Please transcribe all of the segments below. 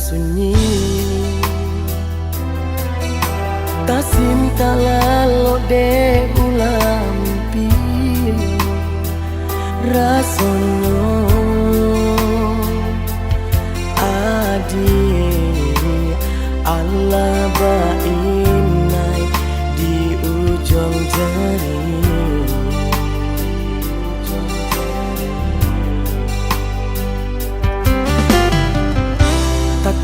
sunyi tasinta lalo de ulang mimpi rasonyo adi Allah bainai di ujung jari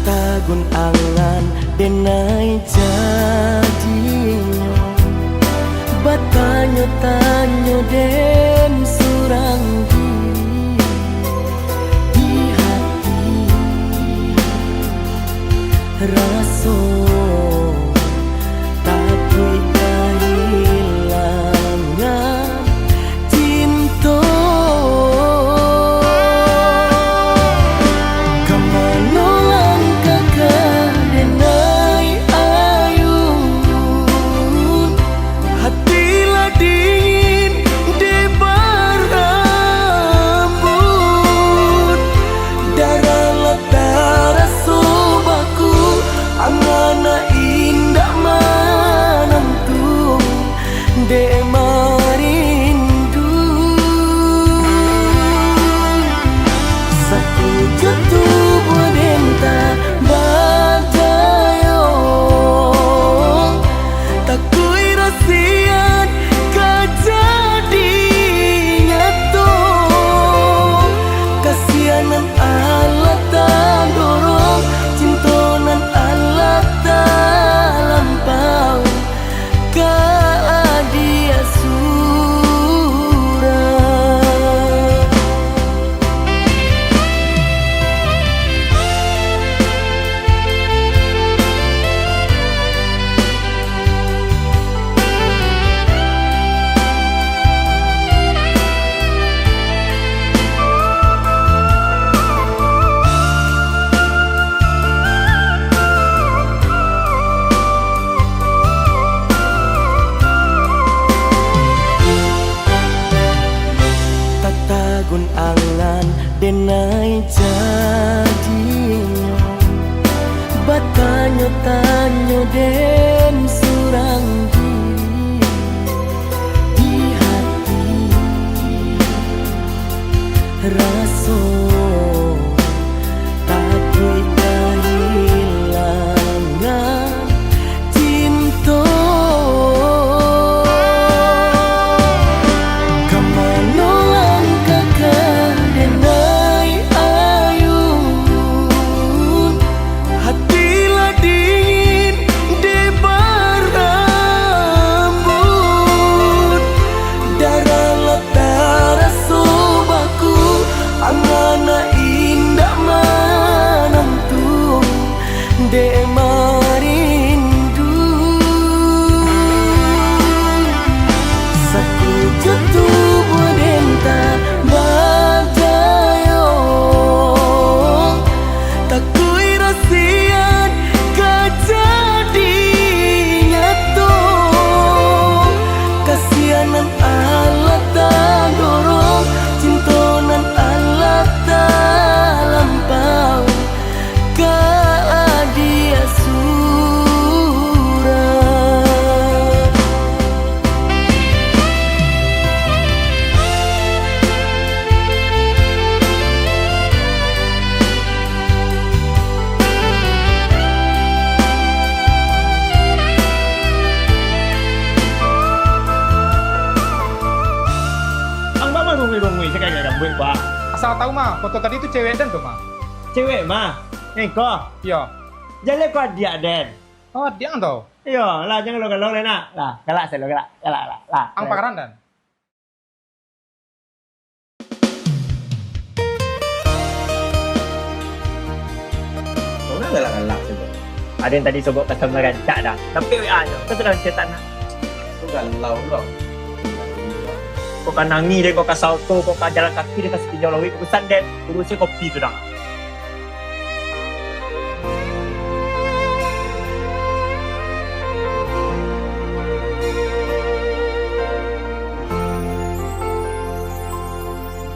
tagun angan denai jadinya batanyo tanyo den surang di hati raso tapi kehilangan cinta denai jadinya batanyo tanyo den surang di hati raso tapi kehilangan cinta kemana langkah de marindu saku jatuh bodenta badayo takui rasian kejadinya tuh kasianan Allah tak dorong cintonan Allah tak lampau dia surat Ang mama rungui-rungui saya kayak gambut pak. Asal tahu mah, foto tadi itu cewek dan tuh mah. Cewek mah, kau Iya. jalan kau dia Den. Oh, dia tau. Iya, lah jangan lo galong lena. Lah, galak saya lo galak lah. Ang pakaran dan. Kau nggak galak sih. Ada yang tadi sogok customer rancak dah. Tapi WA-nya, kau sedang cetak nak. Kau galau loh. Kau kan nangis deh, kau kasih auto, kau kan jalan kaki deh kasih pinjau lawi, kau sandet, urusnya kopi tu dah.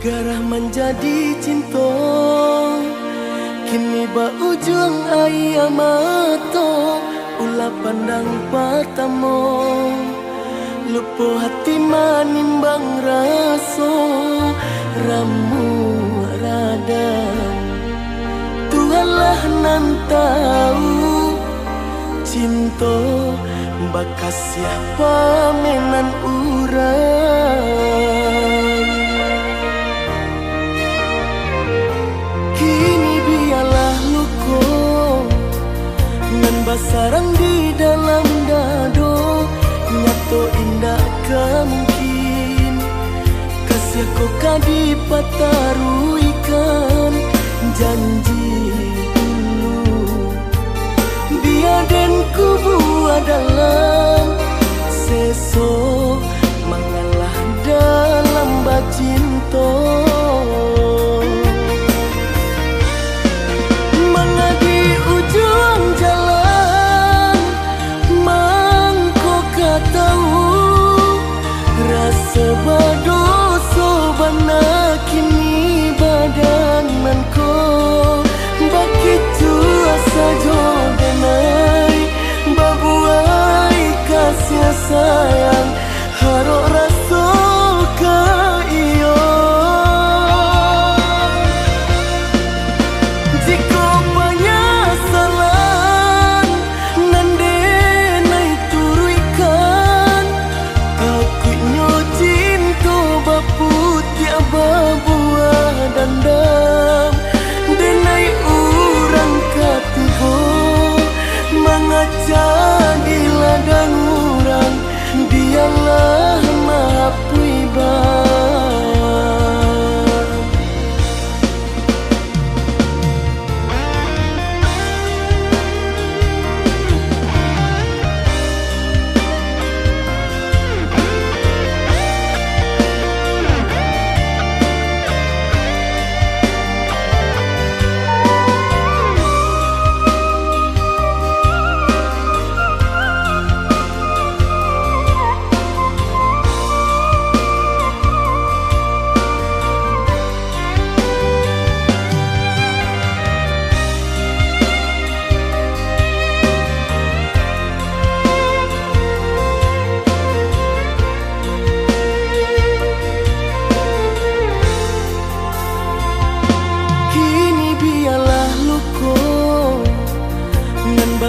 Garah menjadi cinta Kini ba ujung ayamato ulah pandang pertama, lupa hati manimbang raso ramu radam. Tuhanlah nan tahu cinta bakas siapa menan urang. Kini biarlah luko nan basarang di dalam dado, nyato indah kemungkin kasih kau kadi pataruikan janji dulu. Biar dan kubu adalah seso mengalah dalam bacinto. Mengadi ujung jalan mangko katahu rasa badoso bana kini badananku begitu asa jodenai babuai kasih sayang harok rasa ke iyo. Jika penyesalan nande nai turuikan aku cinta baput tiaba buah dandam denai urang katigo mengajar di ladang urang dialah mahapui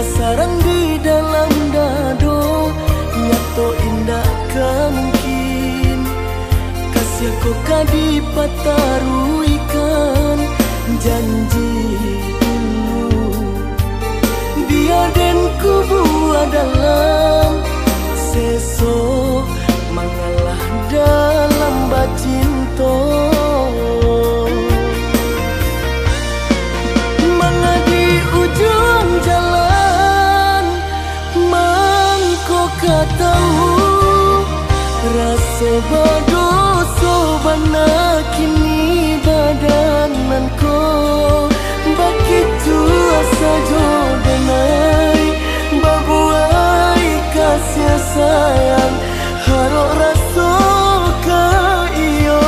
sarang di dalam dado, nyato indah kemungkin kasih kau kadi pataruikan janji dulu. Biar dan kubu adalah seso mengalah dalam bacinto. Mengadi ujung jalan mangko katahu rasa badoso bana kini badananku begitu asa jodenai babuai kasih sayang harok rasa ke iyo.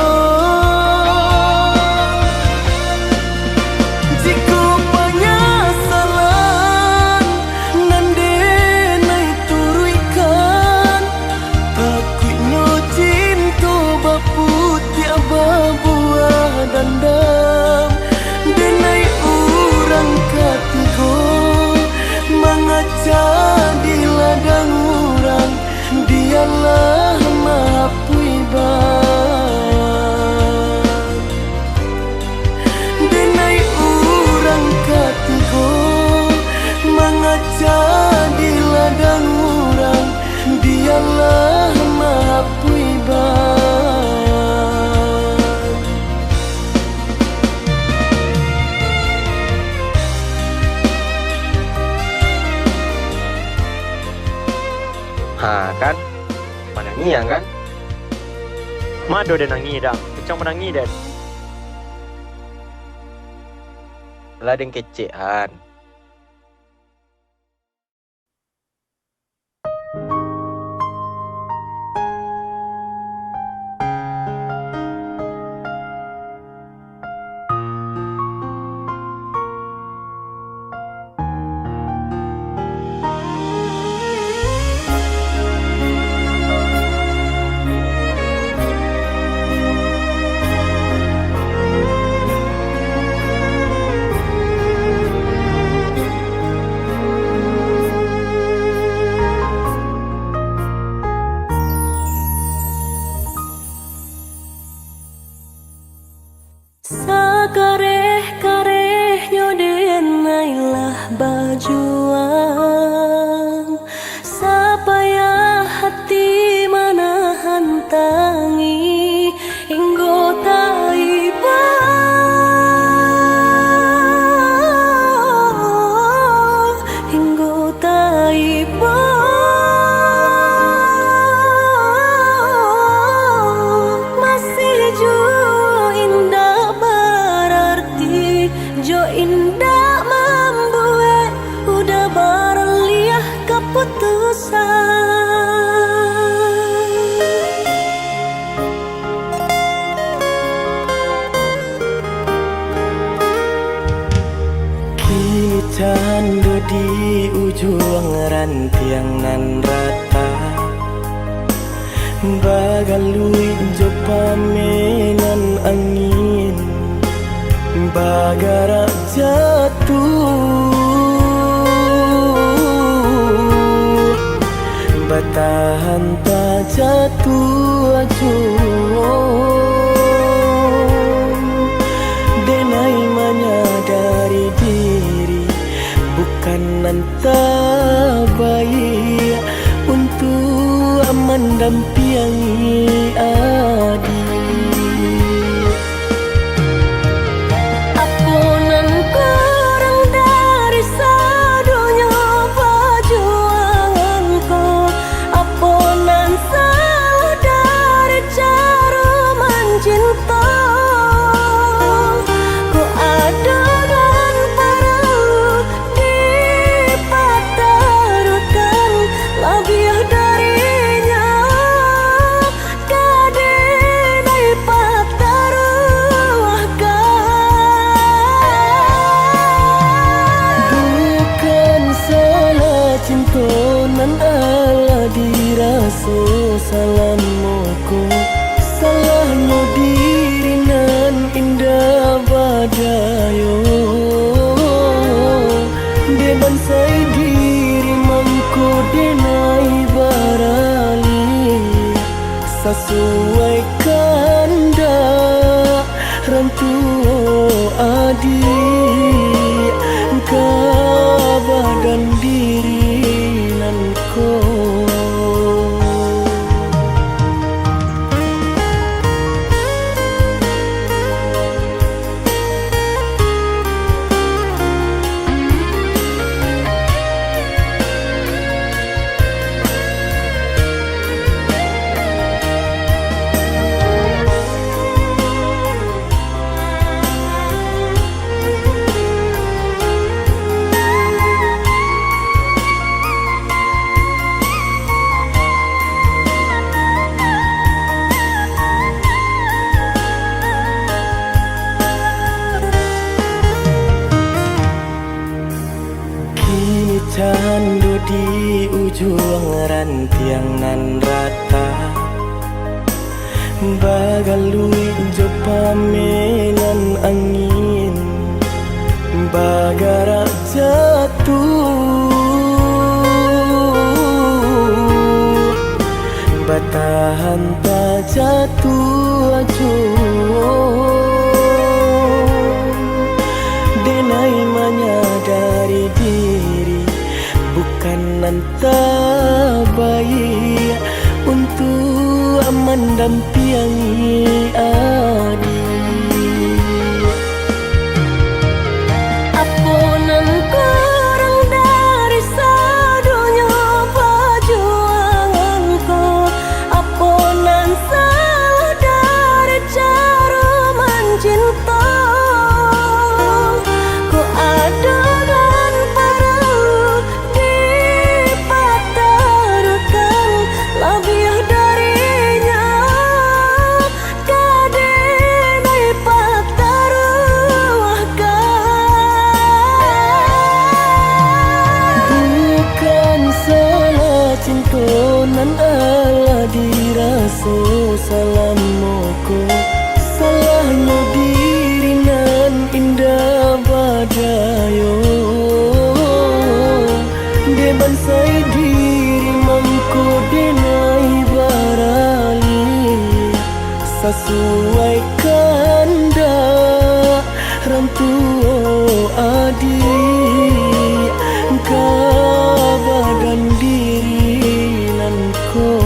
Jika penyesalan nande nai turuikan aku cinta baput tiaba buah dandam denai urang katigo mengajar di ladang urang dialah mahapui denai urang katigo mengajar di ladang urang dialah mahapui kan? Menangi ya kan? Mado dan nangi dah. Macam menangi dan. Lah deng kecean. Kini candu di ujung rantiang nan rata, bagalui jo pamenan angin, bagara jatuh, batahan tak jatuh acuh. Denai menyadari diri bukan nanta baik untuk mendampingi adik. Apunan kurang dari sadunya perjuanganku, apunan salah dari cara mencinta. Cintonan ala diraso salah moko, salahnya diri nan indah badayo. Deban sai diri mangko denai barali, sesuai kanda rantu adik kabadan diri nanko. Candu di ujung rantiang nan rata, bagalui jo pamenan angin, bagara jatuh, batahan tak jatuh acuh. Denai menyadari diri bukan nanta baik untuk mendampingi adik. Apunan kurang dari sadunya perjuanganku, apunan salah dari cara mencinta. Cintonan ala diraso salah moko, salahnya diri nan indah badayo. Deban sai diri mangko denai barali, sesuai kanda rantu adik kabadan diri nanko.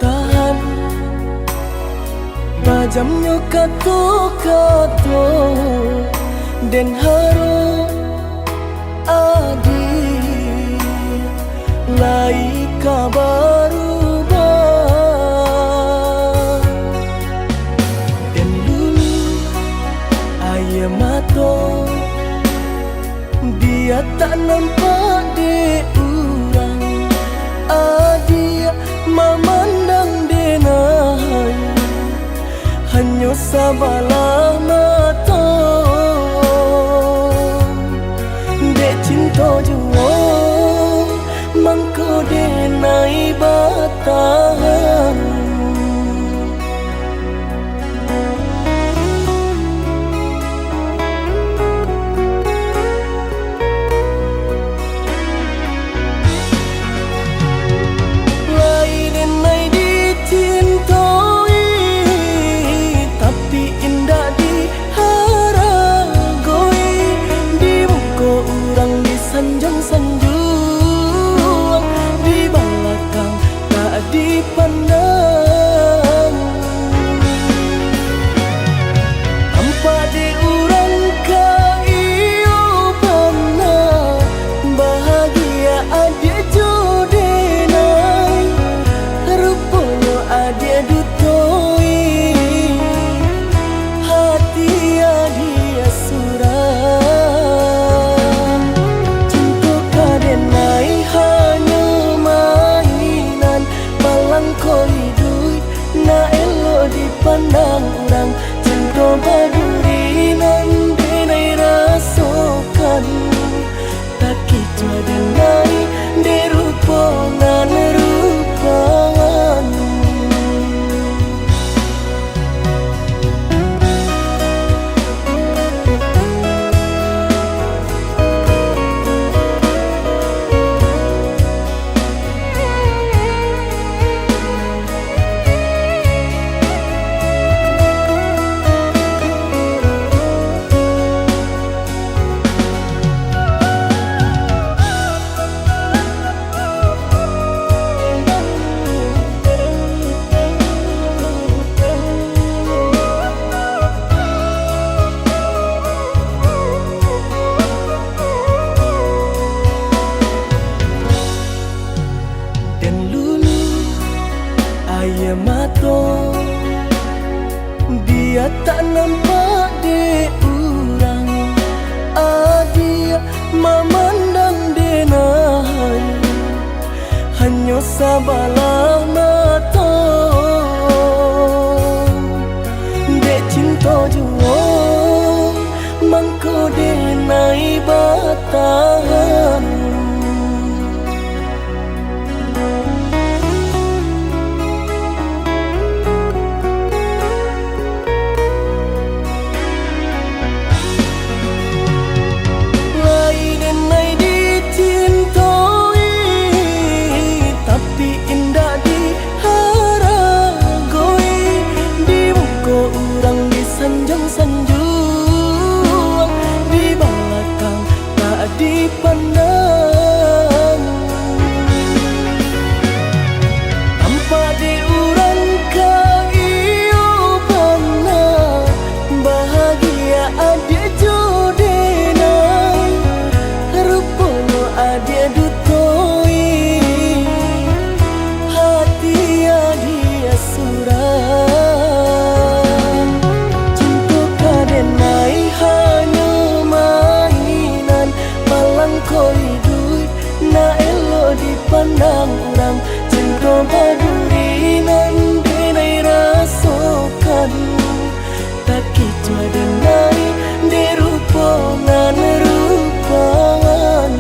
tahan Pajamnya kato-kato Den haro adi Lai kabaru Den dulu ayah mato Dia tak nampak di urang Adia memandang denai Hanya sabalah mata Dek cinta jua Mangko denai batahan Sanjung-sanjung di belakang tak dipandang Tanpa diurang kaiyo pernah Bahagia adia jodenai Rupanya adia dutoi Hati adia surah Na elo dipandang orang Cinta baduri nan denai rasokan Tak kicua denai Derupongan rupangan Ayah mato Dia tak nampak di urang Adia memandang denai Hanya sabalah mata Dek cinta jua Mangko denai batahan Sanjung-sanjung di belakang tak dipandang Tanpa diurang kaiyo pernah Bahagia adia jodenai Rupanya adia dutoi Hati adia surah Na elo dipandang orang Cinta baduri nan denai rasokan Tak kicua denai Derupongan rupangan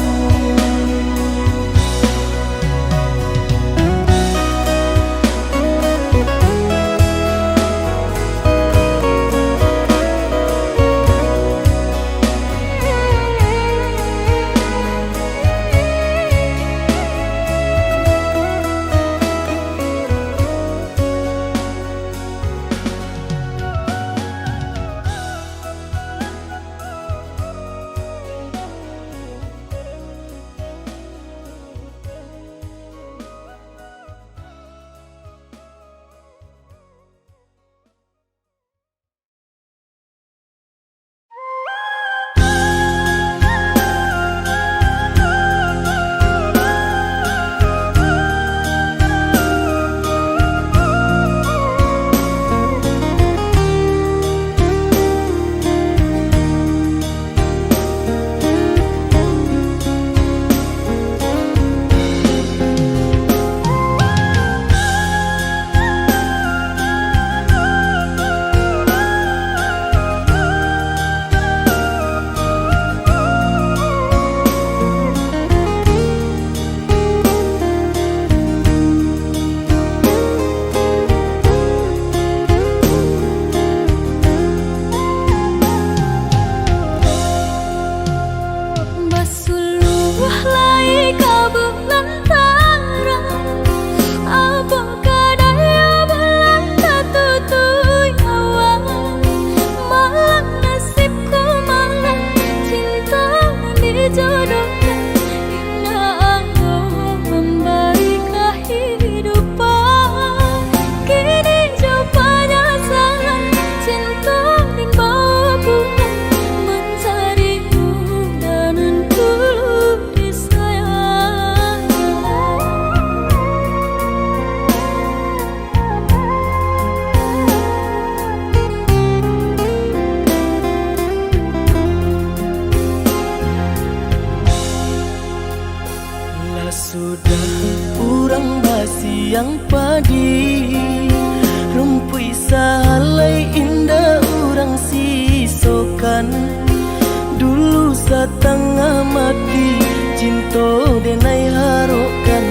cinta denai harokan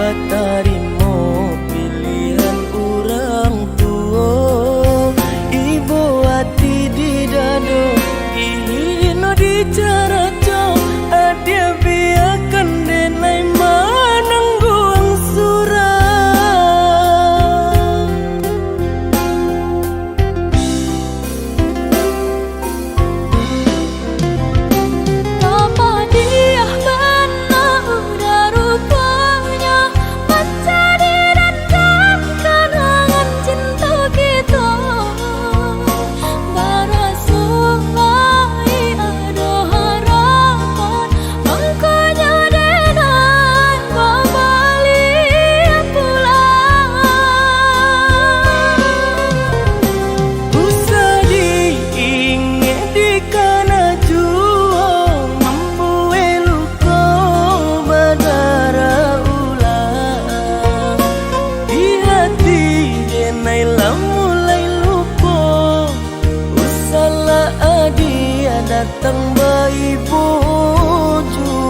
batarimo pilihan orang tua ibu hati di dado ino di cara co adia biarkan denai manangguang surah datang bayi bojo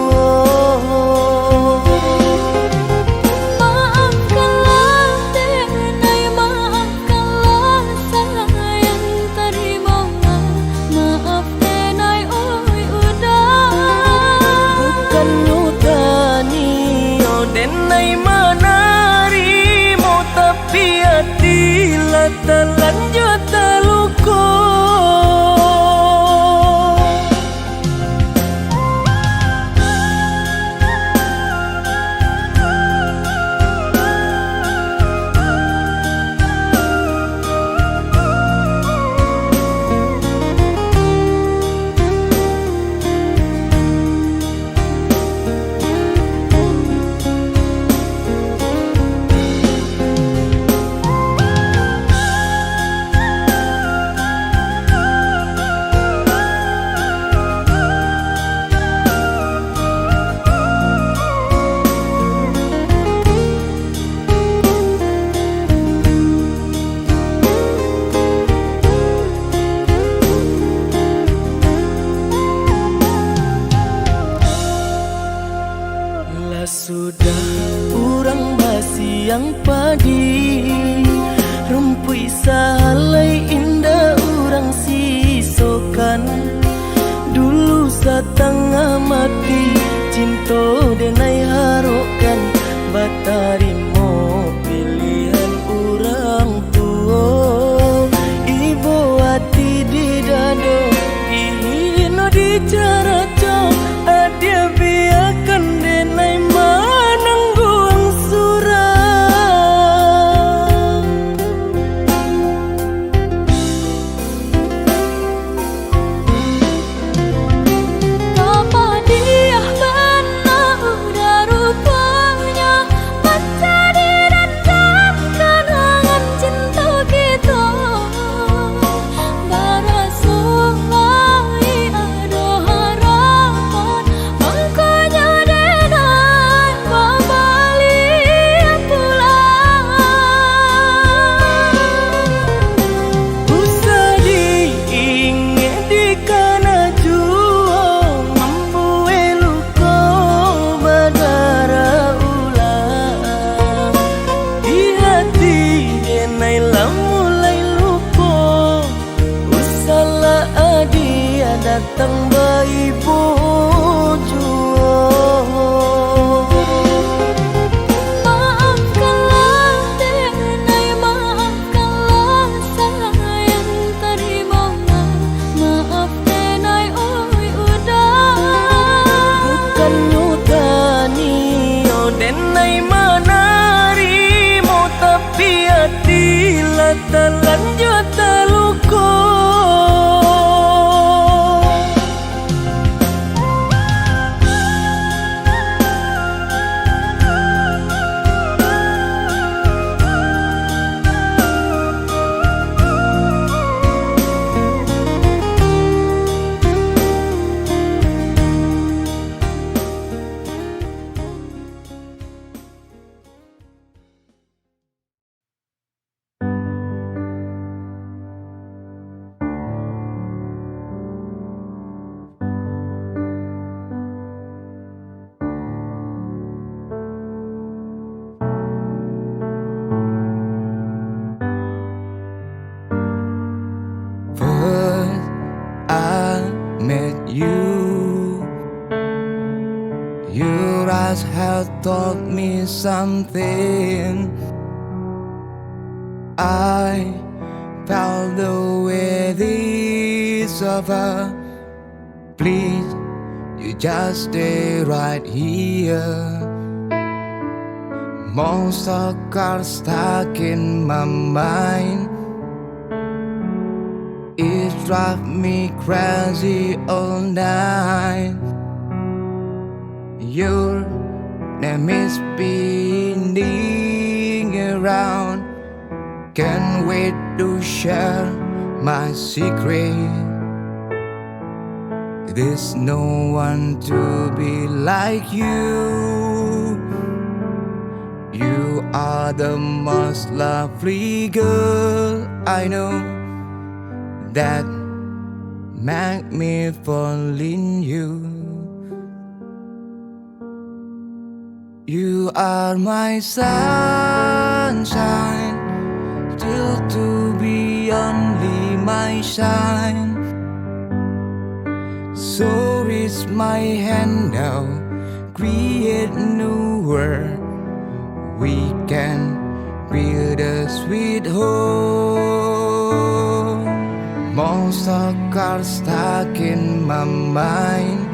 maafkanlah denai maafkanlah sayang terima maaf denai oi udah bukan nyutani oh denai manari mau tapi hati lah terlanjut terluka. Sudah urang basiang padi rumpui salai indah urang sisokan dulu satengah mati cinta denai harokan batarimo pilihan urang tua ibu hati di dado ino di cara co adia biarkan denai manangguang surah apa dia benar udah rupanya mencari dan kenangan cinta kita barasuai ada harapan makanya denai babalik pulang usah diingat di kana jua mampu eluko badara ulang di hati denai mulai lupa usahlah adia datang bayi bojo maafkanlah denai maafkanlah sayang terima maaf denai oi udah bukan nyutani oh denai manari mau tapi hati lah terlanjut terluka. God taught me something. I felt the way this over. Please, you just stay right here. Monster car stuck in my mind. It drives me crazy all night. Your name is spinning around. Can't wait to share my secret. There's no one to be like you. You are the most lovely girl I know. That make me fall in you. You are my sunshine, still to be only my shine. So reach my hand now, create new world. We can build a sweet home. Monster car stuck in my mind.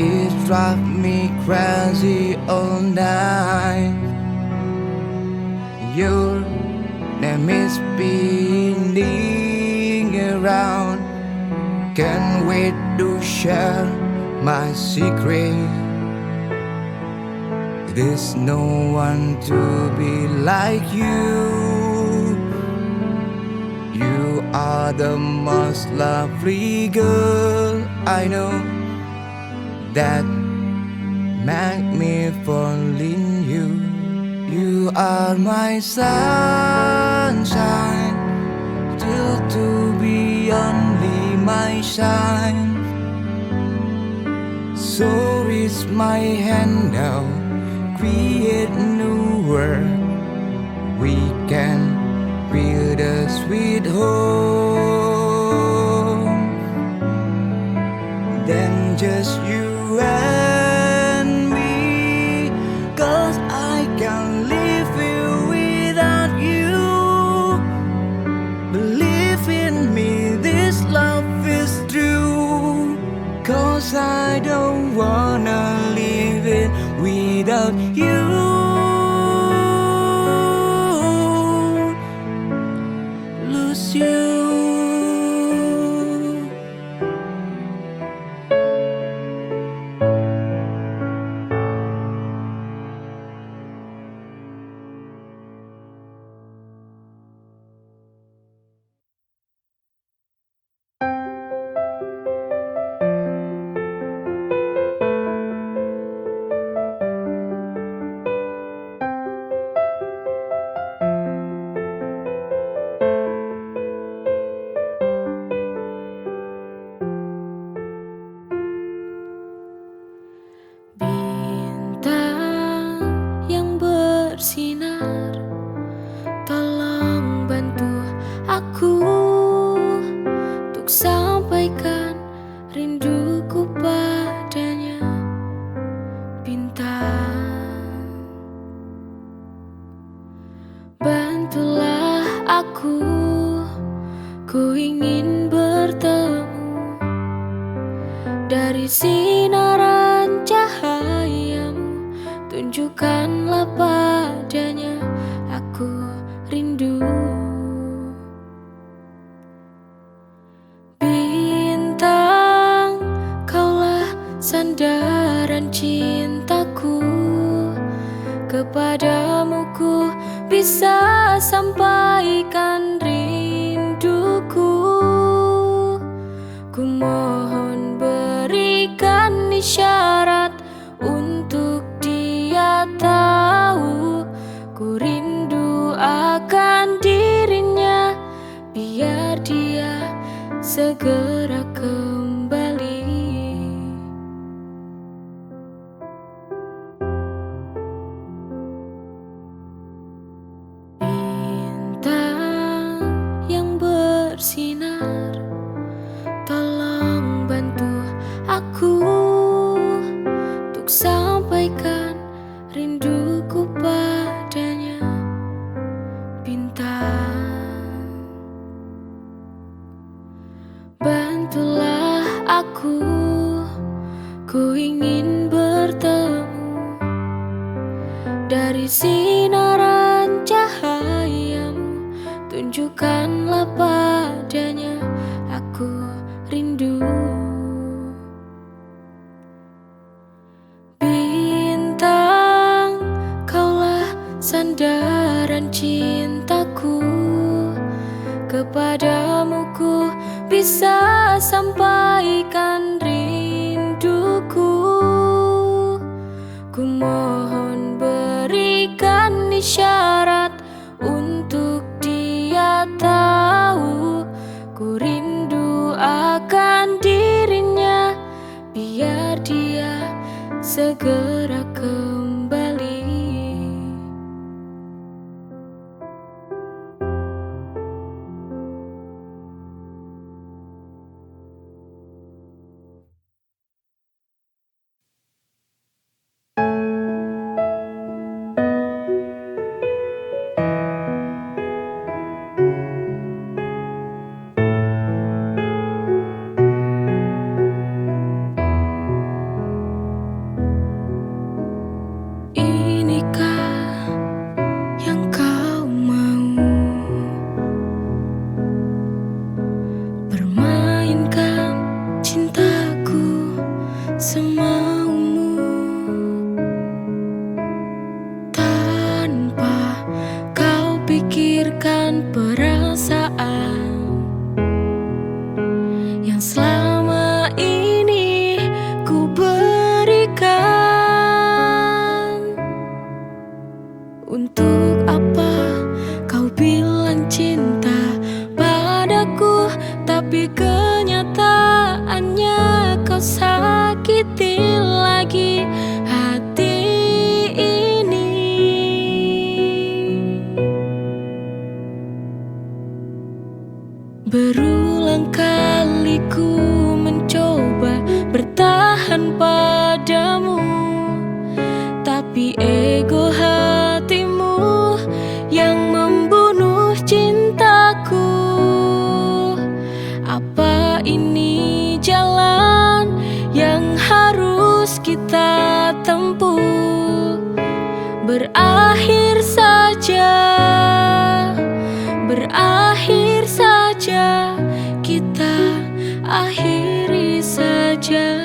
It drives me crazy all night. Your name is spinning around. Can't wait to share my secret. There's no one to be like you. You are the most lovely girl I know. That make me fall in you. You are my sunshine, still to be only my shine. So reach my hand now, create new world. We can build a sweet home. Then just you and me, 'cause I can't live here without you. Believe in me, this love is true, 'cause I don't wanna live it without you. Lose you. Bintang yang bersinar, tolong bantu aku untuk sampaikan rinduku padanya. Bintang, bantulah aku, ku ingin bertemu dari sinaran cahayamu. Tunjukkanlah padanya, aku rindu. Bintang, kaulah sandaran cintaku. Kepadamu ku bisa sampaikan rinduku. Ku mohon berikan isyarat untuk dia tahu ku rindu akan dirinya, biar dia segera kembali. Bintang yang bersinar, tolong bantu aku untuk lembaran cintaku kepadamu, ku bisa sampaikan rinduku. Ku mohon berikan isyarat untuk dia tahu ku rindu akan dirinya, biar dia segera kembali. Inikah yang kau mau? Permainkan cintaku semaumu, tanpa kau pikirkan perasaan yang selama ini ku berikan. Untuk apa kau bilang cinta padaku, tapi kenyataannya kau sakiti lagi hati ini. Berulang kali ku mencoba bertahan padamu, tapi ego hatimu yang membunuh cintaku. Apa ini jalan yang harus kita tempuh? Berakhir saja, berakhir saja, kita akhiri saja.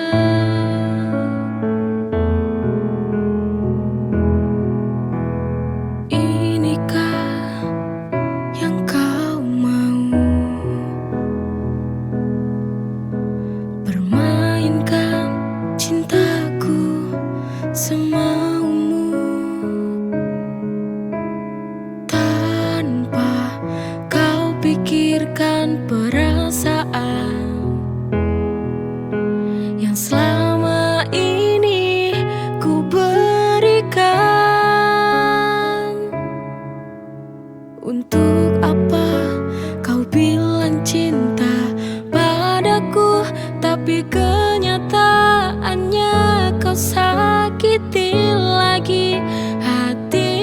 Inikah yang kau mau? Permainkan cintaku semaumu, tanpa kau pikirkan perasaan yang selama ini ku berikan. Untuk apa kau bilang cinta padaku, tapi kenyataannya kau sakiti lagi hati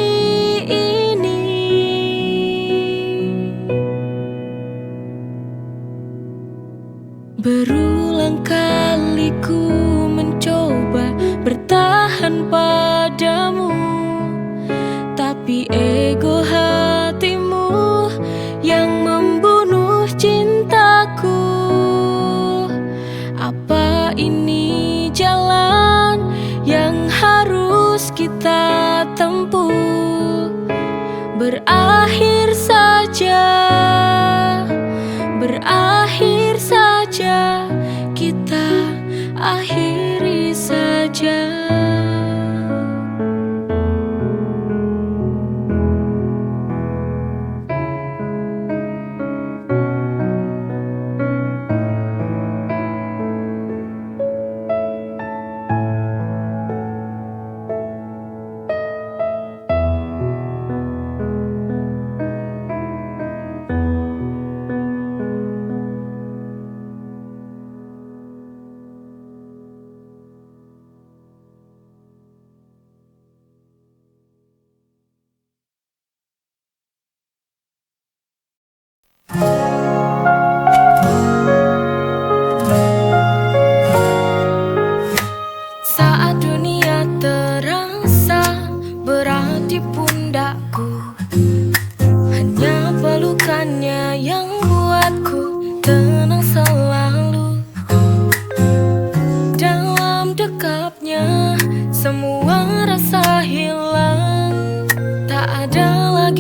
ini. Berulang kali ku mencoba bertahan padamu, tapi ego hatimu yang membunuh cintaku. Apa ini jalan yang harus kita tempuh? Berakhir saja, berakhir saja, kita akhiri saja.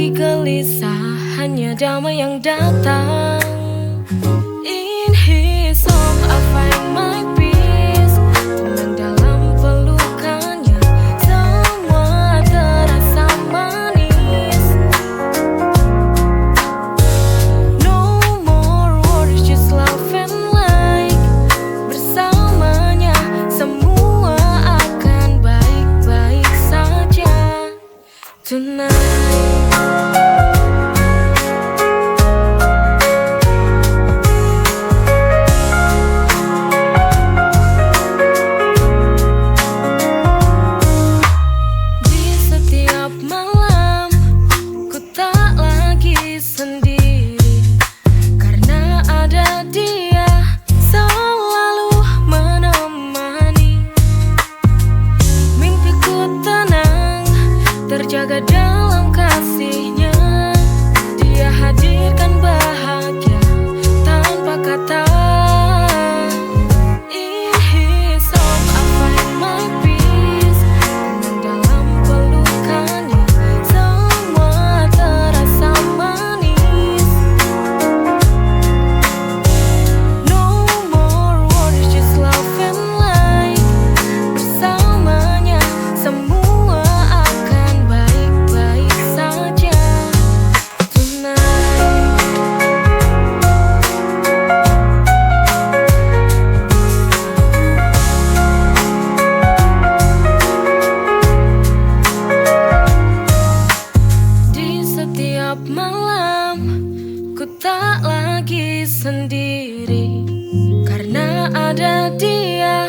lagi gelisah, hanya damai yang datang. In his song I find my peace. Tenang dalam pelukannya, semua terasa manis. No more worries, just love and light. Bersamanya semua akan baik-baik saja tonight. Di setiap malam ku tak lagi sendiri, karena ada dia selalu menemani. Mimpiku tenang, terjaga dalam kasihnya. Dia hadirkan bahagia tanpa kata. In his song I find my peace. Tenang dalam pelukannya, semua terasa manis. No more worries, just love and light. Bersamanya semua akan baik-baik saja tonight. Di setiap malam ku tak lagi sendiri, karena ada dia.